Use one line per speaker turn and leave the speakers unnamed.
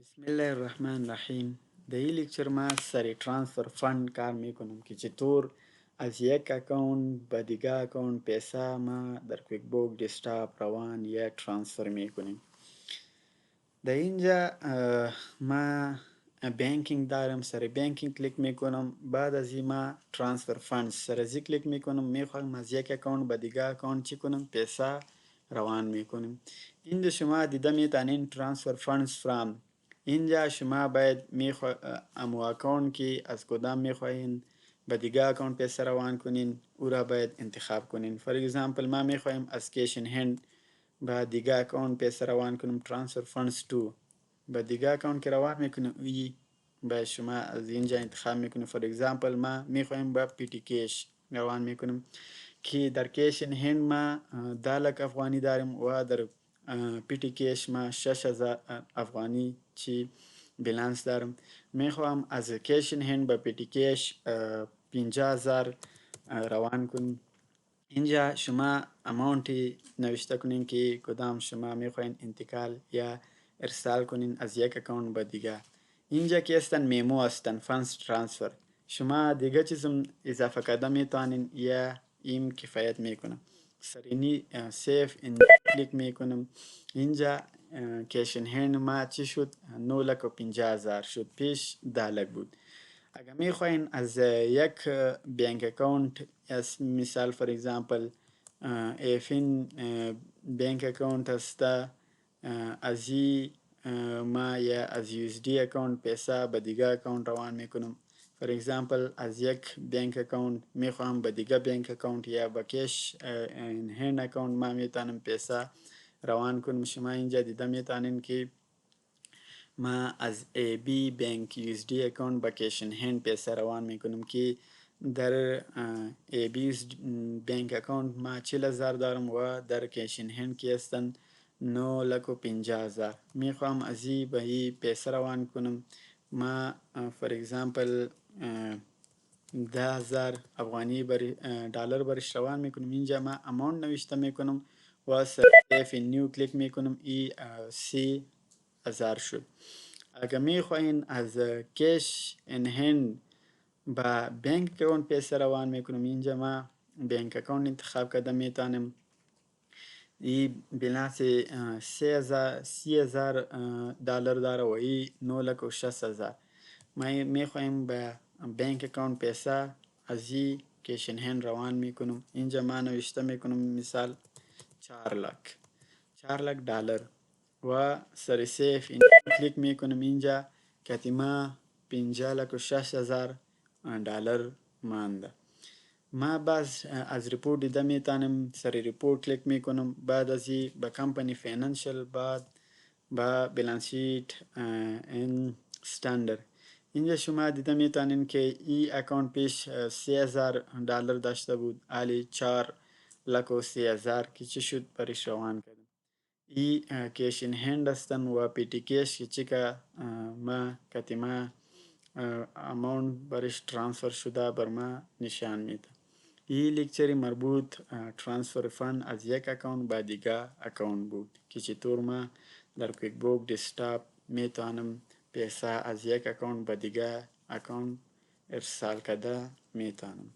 بسم الله الرحمن الرحیم. در این لکچر ما سری ترانسفر فند کار میکنم که چطور از یک اکاونت به دیگه اکاونت پیسه ما در کویک بوک دسکتاپ روان یا ترانسفر میکنیم. در اینجا ما بانکینگ دارم، سر بانکینگ کلیک میکنم. بعد از این ما ترانسفر فندز سر ازی کلیک میکنم. میخوایم از یک اکاونت به دیگه اکاونت چی کنم؟ پیسه روان میکنیم. اینجا شما دیده میتونین ترانسفر فندز فرام. اینجا شما باید امو اکاونت که از کدام میخواین به دیگه اکاونت پیسه روان کنین او را باید انتخاب کنین. فور ایگزامپل ما میخوایم از کیش ان هند به دیگه اکاونت پیسه روان کنم. ترانسفر فندز تو به دیگه اکاونت که روان میکنم ای به شما از اینجا انتخاب میکنم. فور ایگزامپل ما میخوایم با پی تی کیش روان میکنم که در کیش ان هند ما 10 لک افغانی داریم و در پی تی کیش ما 6000 افغانی چی بیلانس دارم. میخوام از کیش ان هند به پی تی کیش 50000 روان کنم. اینجا شما اماونتی نوشته کنین که کدام شما میخواین انتقال یا ارسال کنین از یک اکاونت به دیگه. اینجا که هستن میمو هستن فندز ترانسفر. شما دیگه چیزم اضافه کرده میتونین یا این کفایت میکنه. سرینی سیف این کلیک میکنم. اینجا کیش ان هند ما چی شد؟ 9,50,000 شد، پیش 10 لک بود. اگر میخواین از یک بانک اکاونت از مثال فور ایگزامپل ایفین بانک اکاونت است، از ما یا از یو اس دی اکاونت پیسه به دیگه اکاونت روان میکنم. فور ایگزامپل از یک بانک اکاونت میخوام به دیگه بانک اکاونت یا به کیش ان هند اکاونت ما میتونم پیسه روان کنم. شما اینجا دیده میتونین که ما از ای بی بانک یو اس دی اکاونت به کیش ان هند پیسه روان میکنم که در ای بی بانک اکاونت ما 40,000 دارم و در کیش ان هند که هستن 9,50,000. میخوام از این به این پیسه روان کنم. ما فور ایگزامپل 10,000 افغانی دلار برش روان میکنم. اینجا ما اماونت نوشته میکنم و سیف نیو کلیک میکنم. ای 30,000 شد. اگر میخواین از کیش ان هند با بانک اکاونت پیسه روان میکنم. اینجا ما بانک اکاونت انتخاب کرده میتونم. این بیلانس 30,000 دلار داره و این 9,60,000. ما میخوایم به بانک اکاونت پیسه از این کیش ان هند روان میکنم. اینجا ما نوشته میکنم مثال 4 لک دلار و سر سیف این کلیک میکنم. اینجا کتیما 50,60,000 دلار مانده. ما باز از ریپورت دیده میتونم. سر ریپورت کلیک میکنم. بعد از این به کمپانی فینانشل، بعد با بالانس شیت این استاندارد. اینجا شما دیده میتونین که این اکاونت پیش 30,000 دلار داشته بود، حالی 4,30,000 که چی شد برش روان کردم. این کیش ان هند هستن و پی تی کیش که چی که ما کتیما اماونت برش ترانسفر شده بر ما نشان میده. این لکچری مربوط ترانسفر فند از یک اکاونت به دیگه اکاونت بود که چطور ما در کویک بوک دسکتاپ میتونم پیسه از یک اکاونت به دیگه اکاونت ارسال کرده میتونم.